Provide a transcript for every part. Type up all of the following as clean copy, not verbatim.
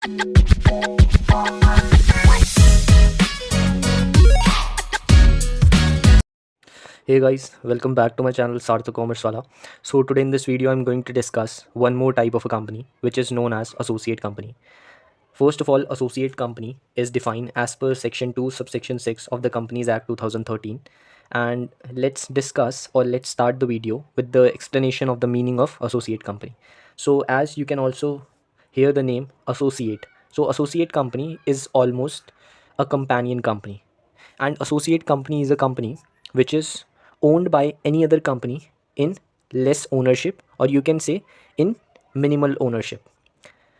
Hey guys, welcome back to my channel Sarthak Commerce Wala. So today in this video I'm going to discuss one more type of a company which is known as associate company. First of all, associate company is defined as per section 2 subsection 6 of the Companies Act 2013, and let's discuss or let's start the video with the explanation of the meaning of associate company. So as you can also hear the name associate. So associate company is almost a companion company, and associate company is a company which is owned by any other company in less ownership, or you can say in minimal ownership.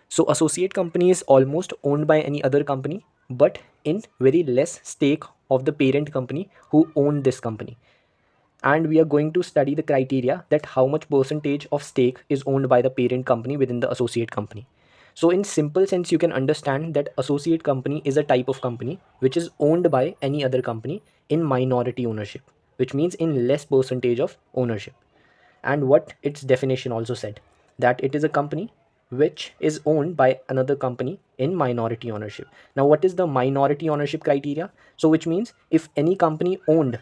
So associate company is almost owned by any other company, but in very less stake of the parent company who own this company. And we are going to study the criteria that how much percentage of stake is owned by the parent company within the associate company. So in simple sense, you can understand that associate company is a type of company which is owned by any other company in minority ownership, which means in less percentage of ownership. And what its definition also said, that it is a company which is owned by another company in minority ownership. Now what is the minority ownership criteria? So which means if any company owned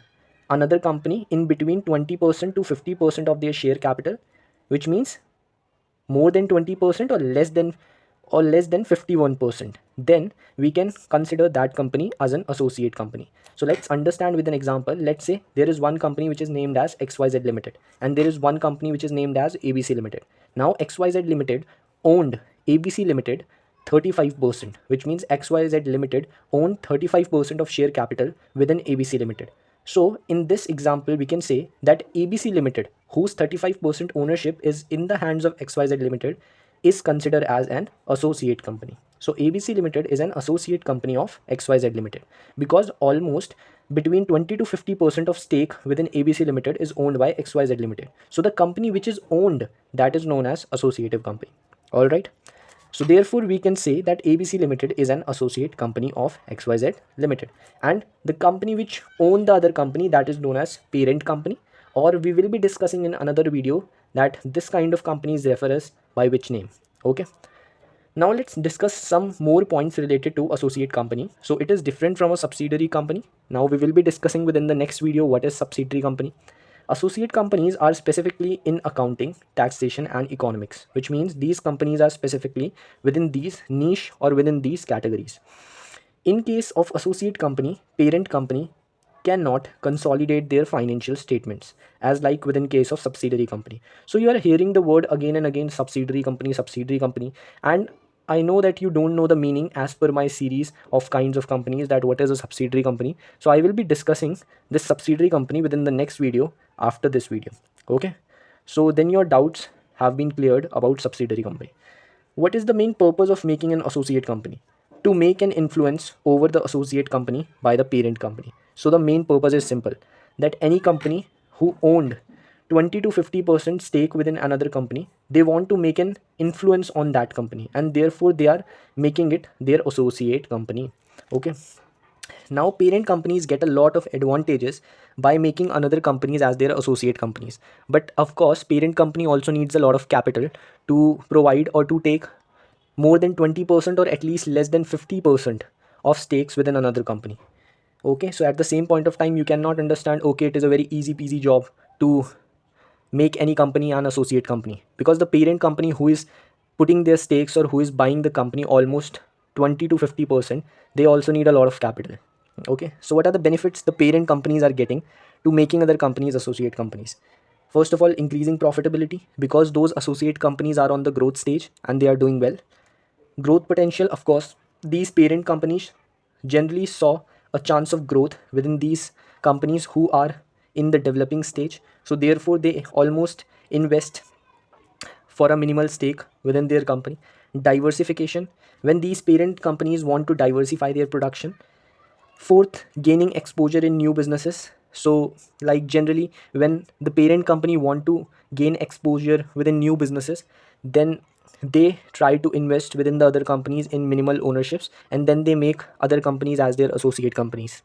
another company in between 20% to 50% of their share capital, which means more than 20% or less than 51%, then we can consider that company as an associate company. So let's understand with an example. Let's say there is one company which is named as XYZ Limited, and there is one company which is named as ABC Limited. Now XYZ Limited owned ABC Limited 35%, which means XYZ Limited owned 35% of share capital within ABC Limited. So in this example, we can say that ABC Limited, whose 35% ownership is in the hands of XYZ Limited, is considered as an associate company. So ABC Limited is an associate company of XYZ Limited because almost between 20 to 50% of stake within ABC Limited is owned by XYZ Limited. So the company which is owned, that is known as associative company. All right. So therefore, we can say that ABC Limited is an associate company of XYZ Limited, and the company which own the other company, that is known as parent company, or we will be discussing in another video that this kind of companies refer us by which name. Okay. Now let's discuss some more points related to associate company. So it is different from a subsidiary company. Now we will be discussing within the next video what is subsidiary company. Associate companies are specifically in accounting, taxation, and economics, which means these companies are specifically within these niche or within these categories. In case of associate company, parent company cannot consolidate their financial statements as like within case of subsidiary company. So you are hearing the word again and again, subsidiary company, and I know that you don't know the meaning as per my series of kinds of companies, that what is a subsidiary company. So I will be discussing this subsidiary company within the next video after this video. Okay. So then your doubts have been cleared about subsidiary company. What is the main purpose of making an associate company? To make an influence over the associate company by the parent company. So the main purpose is simple, that any company who owned 20 to 50% stake within another company, they want to make an influence on that company, and therefore they are making it their associate company. Okay. Now parent companies get a lot of advantages by making another companies as their associate companies, but of course parent company also needs a lot of capital to provide or to take more than 20% or at least less than 50% of stakes within another company. Okay, so at the same point of time, you cannot understand, okay, it is a very easy peasy job to make any company an associate company, because the parent company who is putting their stakes or who is buying the company almost 20 to 50%, they also need a lot of capital. Okay, so what are the benefits the parent companies are getting to making other companies associate companies? First of all, increasing profitability, because those associate companies are on the growth stage and they are doing well. Growth potential, of course, these parent companies generally saw a chance of growth within these companies who are in the developing stage, so therefore they almost invest for a minimal stake within their company. Diversification, when these parent companies want to diversify their production. Fourth, gaining exposure in new businesses. So like generally when the parent company want to gain exposure within new businesses, then they try to invest within the other companies in minimal ownerships, and then they make other companies as their associate companies.